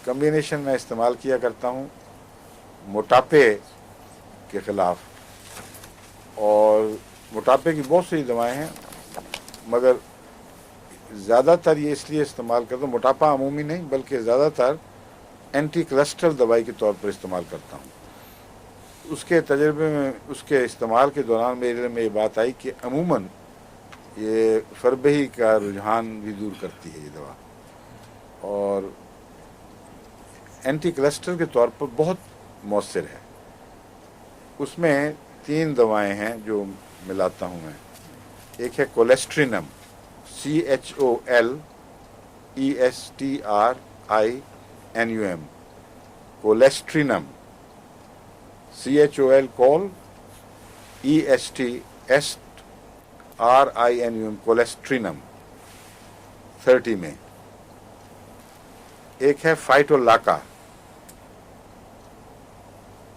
Combination میں استعمال کیا کرتا ہوں موٹاپے کے خلاف، اور موٹاپے کی بہت سی دوائیں ہیں، مگر زیادہ تر یہ اس لیے استعمال کرتا ہوں، موٹاپا عمومی نہیں بلکہ زیادہ تر اینٹی کولسٹرول دوائی کے طور پر استعمال کرتا ہوں۔ اس کے تجربے میں، اس کے استعمال کے دوران میرے علم میں یہ بات آئی کہ عموماً یہ فربہی کا رجحان بھی دور کرتی ہے یہ دوا، اور اینٹی کولسٹرول کے طور پر بہت مؤثر ہے۔ اس میں 3 دوائیں ہیں جو ملاتا ہوں میں۔ ایک ہے کولیسٹرینم، CHOLESTRINUM، کولیسٹرینم، CHOL کول ESTRINUM، کولیسٹرینم 30 میں۔ ایک ہے فائٹولاکا،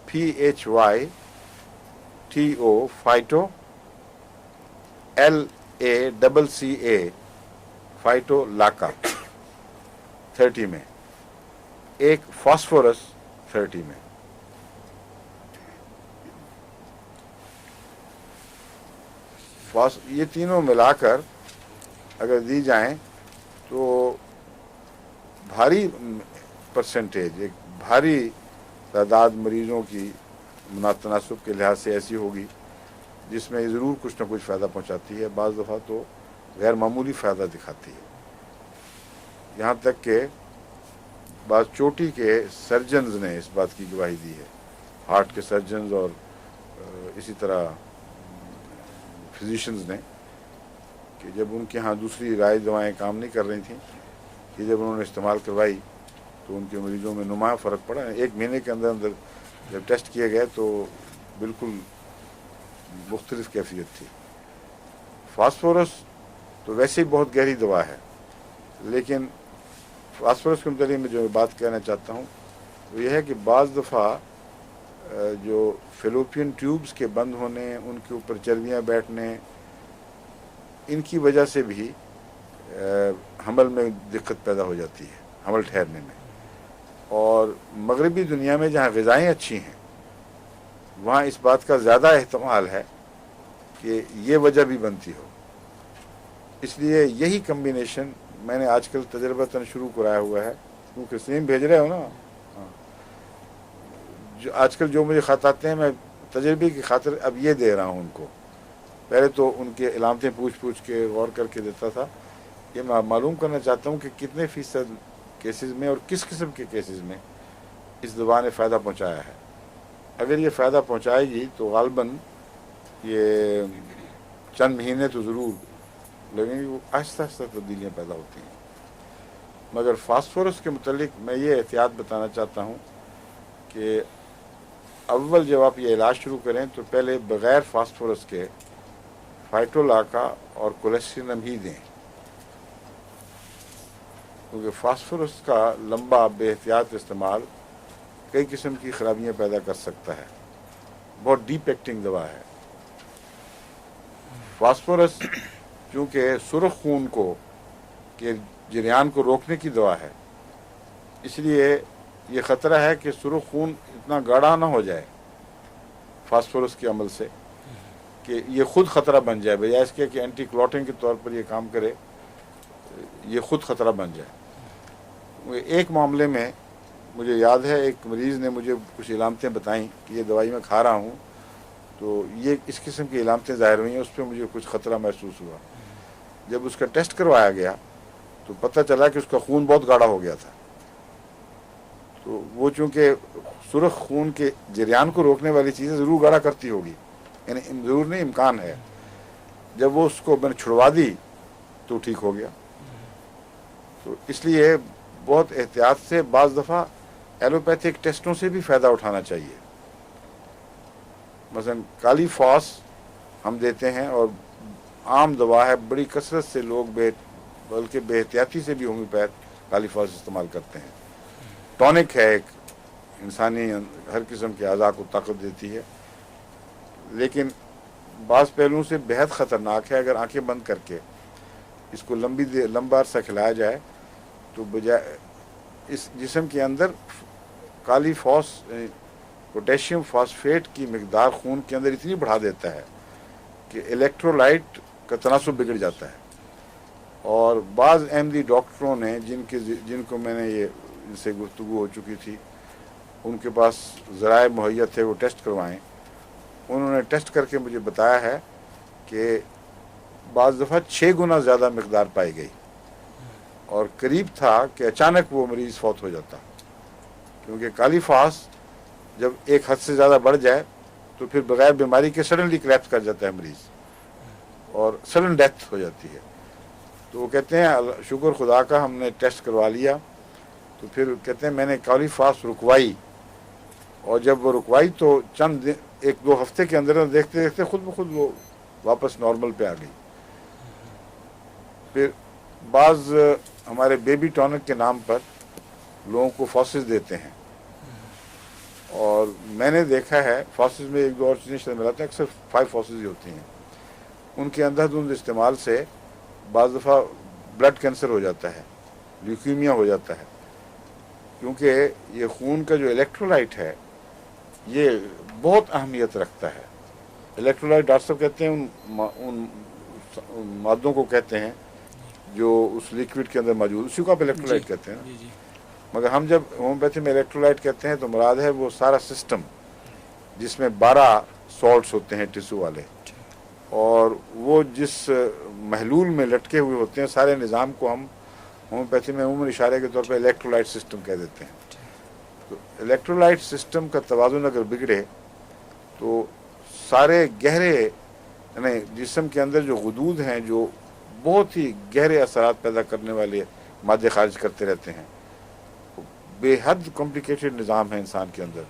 PHYTO، فائٹو LACCA، فائٹولاکا 30 میں۔ ایک فاسفورس 30 میں۔ یہ تینوں ملا کر اگر دی جائیں تو بھاری پرسنٹیج، ایک بھاری تعداد مریضوں کی تناسب کے لحاظ سے ایسی ہوگی جس میں ضرور کچھ نہ کچھ فائدہ پہنچاتی ہے، بعض دفعہ تو غیر معمولی فائدہ دکھاتی ہے۔ یہاں تک کہ بعض چوٹی کے سرجنز نے اس بات کی گواہی دی ہے، ہارٹ کے سرجنز اور اسی طرح فزیشنز نے، کہ جب ان کے ہاں دوسری رائج دوائیں کام نہیں کر رہی تھیں، کہ جب انہوں نے استعمال کروائی تو ان کے مریضوں میں نمایاں فرق پڑا۔ 1 مہینے کے اندر اندر جب ٹیسٹ کیے گئے تو بالکل مختلف کیفیت تھی۔ فاسفورس تو ویسے ہی بہت گہری دوا ہے، لیکن فاسفورس کے متعلق میں جو بات کہنا چاہتا ہوں وہ یہ ہے کہ بعض دفعہ جو فیلوپین ٹیوبز کے بند ہونے، ان کے اوپر چربیاں بیٹھنے، ان کی وجہ سے بھی حمل میں دقت پیدا ہو جاتی ہے، حمل ٹھہرنے میں۔ اور مغربی دنیا میں جہاں غذائیں اچھی ہیں وہاں اس بات کا زیادہ احتمال ہے کہ یہ وجہ بھی بنتی ہو۔ اس لیے یہی کمبینیشن میں نے آج کل تجربتاً شروع کرایا ہوا ہے، کیونکہ سلیم بھیج رہے ہو نا، جو آج کل جو مجھے خط آتے ہیں میں تجربے کی خاطر اب یہ دے رہا ہوں ان کو۔ پہلے تو ان کے علامتیں پوچھ کے غور کر کے دیتا تھا، یہ میں معلوم کرنا چاہتا ہوں کہ کتنے فیصد کیسز میں اور کس قسم کے کیسز میں اس دوا نے فائدہ پہنچایا ہے۔ اگر یہ فائدہ پہنچائے گی تو غالباً یہ چند مہینے تو ضرور لگیں گے، وہ آہستہ آہستہ تبدیلیاں پیدا ہوتی ہیں۔ مگر فاسفورس کے متعلق میں یہ احتیاط بتانا چاہتا ہوں کہ اول جب آپ یہ علاج شروع کریں تو پہلے بغیر فاسفورس کے فائٹولاکا اور کولیسٹرینم ہی دیں، کیونکہ فاسفورس کا لمبا بے احتیاط استعمال کئی قسم کی خرابیاں پیدا کر سکتا ہے، بہت ڈیپ ایکٹنگ دوا ہے۔ فاسفورس چونکہ سرخ خون کو کے جریان کو روکنے کی دوا ہے، اس لیے یہ خطرہ ہے کہ سرخ خون اتنا گاڑھا نہ ہو جائے فاسفورس کے عمل سے کہ یہ خود خطرہ بن جائے، بجائے اس کے کہ اینٹی کلوٹنگ کے طور پر یہ کام کرے، یہ خود خطرہ بن جائے۔ ایک معاملے میں مجھے یاد ہے، ایک مریض نے مجھے کچھ علامتیں بتائیں کہ یہ دوائی میں کھا رہا ہوں تو یہ اس قسم کی علامتیں ظاہر ہوئی ہیں، اس پہ مجھے کچھ خطرہ محسوس ہوا۔ جب اس کا ٹیسٹ کروایا گیا تو پتہ چلا کہ اس کا خون بہت گاڑھا ہو گیا تھا۔ تو وہ چونکہ سرخ خون کے جریان کو روکنے والی چیزیں ضرور گاڑھا کرتی ہوگی، یعنی ضرور نہیں، امکان ہے۔ جب وہ اس کو میں نے چھڑوا دی تو ٹھیک ہو گیا۔ تو اس لیے بہت احتیاط سے بعض دفعہ ایلوپیتھک ٹیسٹوں سے بھی فائدہ اٹھانا چاہیے۔ مثلا کالی فاس ہم دیتے ہیں اور عام دوا ہے، بڑی کثرت سے لوگ بلکہ بے احتیاطی سے بھی ہومیوپیتھ کالی فاس استعمال کرتے ہیں۔ ٹونک ہے، ایک انسانی ہر قسم کے اعضاء کو طاقت دیتی ہے، لیکن بعض پہلوؤں سے بہت خطرناک ہے۔ اگر آنکھیں بند کر کے اس کو لمبا عرصہ کھلایا جائے تو بجائے اس جسم کے اندر کالی پوٹیشیم فاسفیٹ کی مقدار خون کے اندر اتنی بڑھا دیتا ہے کہ الیکٹرولائٹ کا تناسب بگڑ جاتا ہے. اور بعض احمدی ڈاکٹروں نے جن کو میں نے ان سے گفتگو ہو چکی تھی، ان کے پاس ذرائع مہیا تھے، وہ ٹیسٹ کروائیں. انہوں نے ٹیسٹ کر کے مجھے بتایا ہے کہ بعض دفعہ 6 گنا زیادہ مقدار پائی گئی، اور قریب تھا کہ اچانک وہ مریض فوت ہو جاتا، کیونکہ کالی فاس جب ایک حد سے زیادہ بڑھ جائے تو پھر بغیر بیماری کے سڈنلی کلیپس کر جاتا ہے مریض، اور سڈن ڈیتھ ہو جاتی ہے. تو وہ کہتے ہیں شکر خدا کا ہم نے ٹیسٹ کروا لیا. تو پھر کہتے ہیں میں نے کالی فاس رکوائی، اور جب وہ رکوائی تو چند 1-2 ہفتے کے اندر دیکھتے دیکھتے خود بخود وہ واپس نارمل پہ آ گئی. پھر بعض ہمارے بیبی ٹونک کے نام پر لوگوں کو فاسز دیتے ہیں، اور میں نے دیکھا ہے فاسز میں 1-2 اور چیزیں شامل ملاتے ہیں، اکثر 5 فاسز ہی ہوتی ہیں. ان کے اندھا دھند استعمال سے بعض دفعہ بلڈ کینسر ہو جاتا ہے، لیوکیمیا ہو جاتا ہے، کیونکہ یہ خون کا جو الیکٹرولائٹ ہے یہ بہت اہمیت رکھتا ہے. الیکٹرولائٹ ڈاکٹر صاحب کہتے ہیں ان مادوں کو کہتے ہیں جو اس لیکوڈ کے اندر موجود، اسی کو آپ الیکٹرولائٹ کہتے ہیں نا. مگر ہم جب ہومیوپیتھی میں الیکٹرولائٹ کہتے ہیں تو مراد ہے وہ سارا سسٹم جس میں 12 سالٹس ہوتے ہیں ٹیسو والے، اور وہ جس محلول میں لٹکے ہوئے ہوتے ہیں، سارے نظام کو ہم ہومیوپیتھی میں عموماً اشارے کے طور پہ الیکٹرولائٹ سسٹم کہہ دیتے ہیں. تو الیکٹرولائٹ سسٹم کا توازن اگر بگڑے تو سارے گہرے یعنی جسم کے اندر جو غدود ہیں جو بہت ہی گہرے اثرات پیدا کرنے والے مادے خارج کرتے رہتے ہیں، بے حد کمپلیکیٹڈ نظام ہے انسان کے اندر،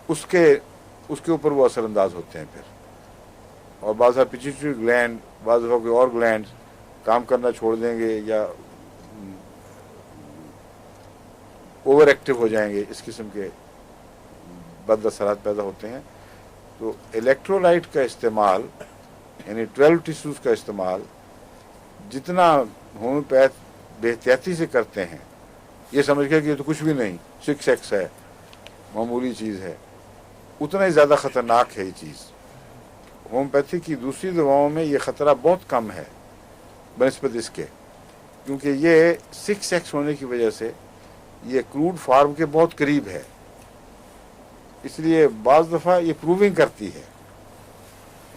اس کے اوپر وہ اثر انداز ہوتے ہیں پھر. اور بعض پیچیٹری گلینڈ، بعض دفعہ کوئی اور گلینڈ کام کرنا چھوڑ دیں گے یا اوور ایکٹیو ہو جائیں گے، اس قسم کے بد اثرات پیدا ہوتے ہیں. تو الیکٹرولائٹ کا استعمال یعنی 12 ٹیسوز کا استعمال جتنا ہومیوپیتھ بے احتیاطی سے کرتے ہیں، یہ سمجھ کے کہ یہ تو کچھ بھی نہیں، 6x ہے، معمولی چیز ہے، اتنا ہی زیادہ خطرناک ہے یہ چیز. ہومیوپیتھی کی دوسری دواؤں میں یہ خطرہ بہت کم ہے بنسبت اس کے، کیونکہ یہ 6x ہونے کی وجہ سے یہ کروڈ فارم کے بہت قریب ہے، اس لیے بعض دفعہ یہ پروونگ کرتی ہے.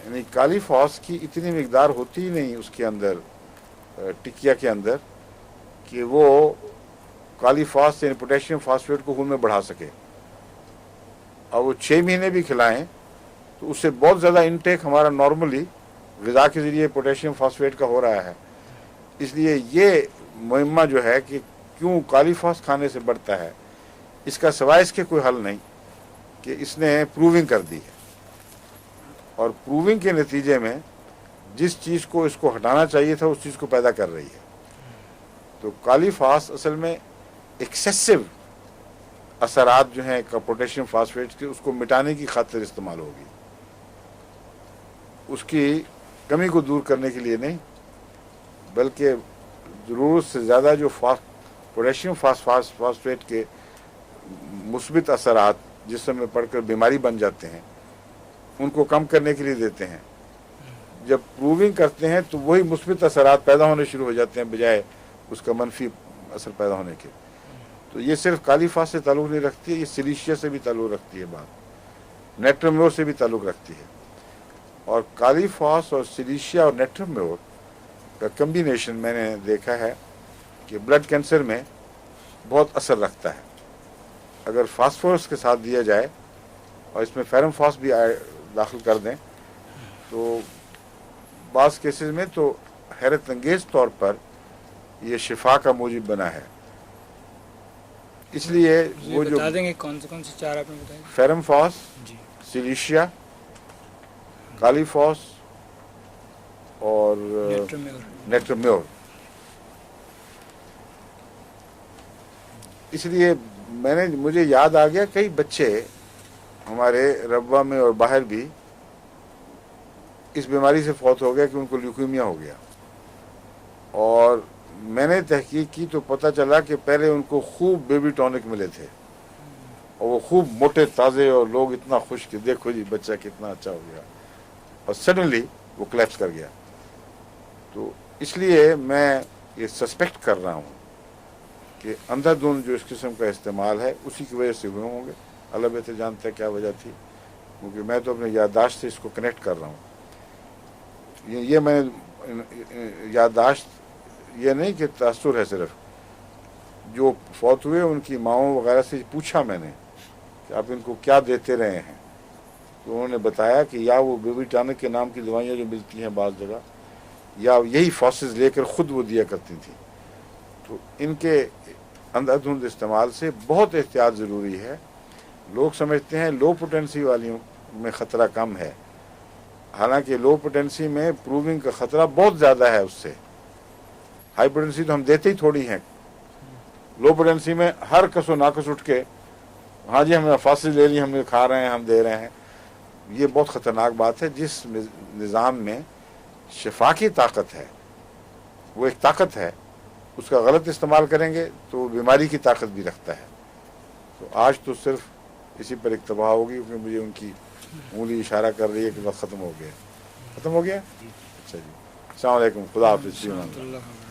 یعنی کالی فاس کی اتنی مقدار ہوتی ہی نہیں اس کے اندر، ٹکیا کے اندر، کہ وہ کالی فاس یعنی پوٹیشیم فاسفیٹ کو خون میں بڑھا سکے. اور وہ 6 مہینے بھی کھلائیں تو اس سے بہت زیادہ انٹیک ہمارا نارملی غذا کے ذریعے پوٹیشیم فاسفیٹ کا ہو رہا ہے. اس لیے یہ مہمہ جو ہے کہ کیوں کالی فاس کھانے سے بڑھتا ہے، اس کا سوائے اس کے کوئی حل نہیں کہ اس نے پروونگ کر دی ہے، اور پروونگ کے نتیجے میں جس چیز کو اس کو ہٹانا چاہیے تھا اس چیز کو پیدا کر رہی ہے. تو کالی فاس اصل میں ایکسیسو اثرات جو ہیں پوٹیشیم فاسفیٹ کے، اس کو مٹانے کی خاطر استعمال ہوگی، اس کی کمی کو دور کرنے کے لیے نہیں، بلکہ ضرورت سے زیادہ جو پوٹیشیم فاسفیٹ کے مثبت اثرات جسم میں پڑ کر بیماری بن جاتے ہیں ان کو کم کرنے کے لیے دیتے ہیں. جب پروونگ کرتے ہیں تو وہی مثبت اثرات پیدا ہونے شروع ہو جاتے ہیں بجائے اس کا منفی اثر پیدا ہونے کے. تو یہ صرف کالی فاس سے تعلق نہیں رکھتی ہے، یہ سلیشیا سے بھی تعلق رکھتی ہے، بات نیٹرمیور سے بھی تعلق رکھتی ہے. اور کالی فاس اور سلیشیا اور نیٹرمیور کا کمبینیشن میں نے دیکھا ہے کہ بلڈ کینسر میں بہت اثر رکھتا ہے. اگر فاسفورس کے ساتھ دیا جائے اور اس میں فیرم فاس بھی داخل کر دیں تو بعض کیسز میں تو حیرت انگیز طور پر یہ شفا کا موجب بنا ہے. اس لیے وہ جو بتا دیں گے کون سے 4 آپ نے بتائے؟ فیرم فاس، سلیشیا، کالی فاس اور نیٹرمیور. اس لیے مجھے یاد آ گیا کئی بچے ہمارے ربوہ میں اور باہر بھی اس بیماری سے فوت ہو گیا کہ ان کو لیوکیمیا ہو گیا. اور میں نے تحقیق کی تو پتہ چلا کہ پہلے ان کو خوب بیبی ٹونک ملے تھے اور وہ خوب موٹے تازے اور لوگ اتنا خوش کہ دیکھو جی بچہ کتنا اچھا ہو گیا اور سڈنلی وہ کلیپس کر گیا. تو اس لیے میں یہ سسپیکٹ کر رہا ہوں کہ اندھا دھند جو اس قسم کا استعمال ہے اسی کی وجہ سے ہوئے ہوں گے. اللہ بہتر جانتا ہے کیا وجہ تھی, کیونکہ میں تو اپنے یادداشت سے اس کو کنیکٹ کر رہا ہوں. یہ میں یادداشت یہ نہیں کہ تاثر ہے, صرف جو فوت ہوئے ان کی ماؤں وغیرہ سے پوچھا میں نے کہ آپ ان کو کیا دیتے رہے ہیں, تو انہوں نے بتایا کہ یا وہ بیبی ٹانک کے نام کی دوائیاں جو ملتی ہیں بعض جگہ, یا یہی فاسز لے کر خود وہ دیا کرتی تھیں. تو ان کے اندھا دھند استعمال سے بہت احتیاط ضروری ہے. لوگ سمجھتے ہیں لو پوٹینسی والیوں میں خطرہ کم ہے, حالانکہ لو پوٹینسی میں پروونگ کا خطرہ بہت زیادہ ہے اس سے. ہائی پوٹینسی تو ہم دیتے ہی تھوڑی ہیں. لو پوٹینسی میں ہر کس و ناقص اٹھ کے ہاں جی ہم نے فاصل لے لی, ہم نے کھا رہے ہیں, ہم دے رہے ہیں. یہ بہت خطرناک بات ہے. جس نظام میں شفا کی طاقت ہے, وہ ایک طاقت ہے, اس کا غلط استعمال کریں گے تو وہ بیماری کی طاقت بھی رکھتا ہے. تو آج تو صرف اسی پر اکتفا ہوگی, کیونکہ مجھے ان کی انگلی اشارہ کر رہی ہے کہ وقت ختم ہو گیا. ختم ہو گیا. اچھا جی, السلام علیکم, خدا حافظ. ورحمۃ اللہ.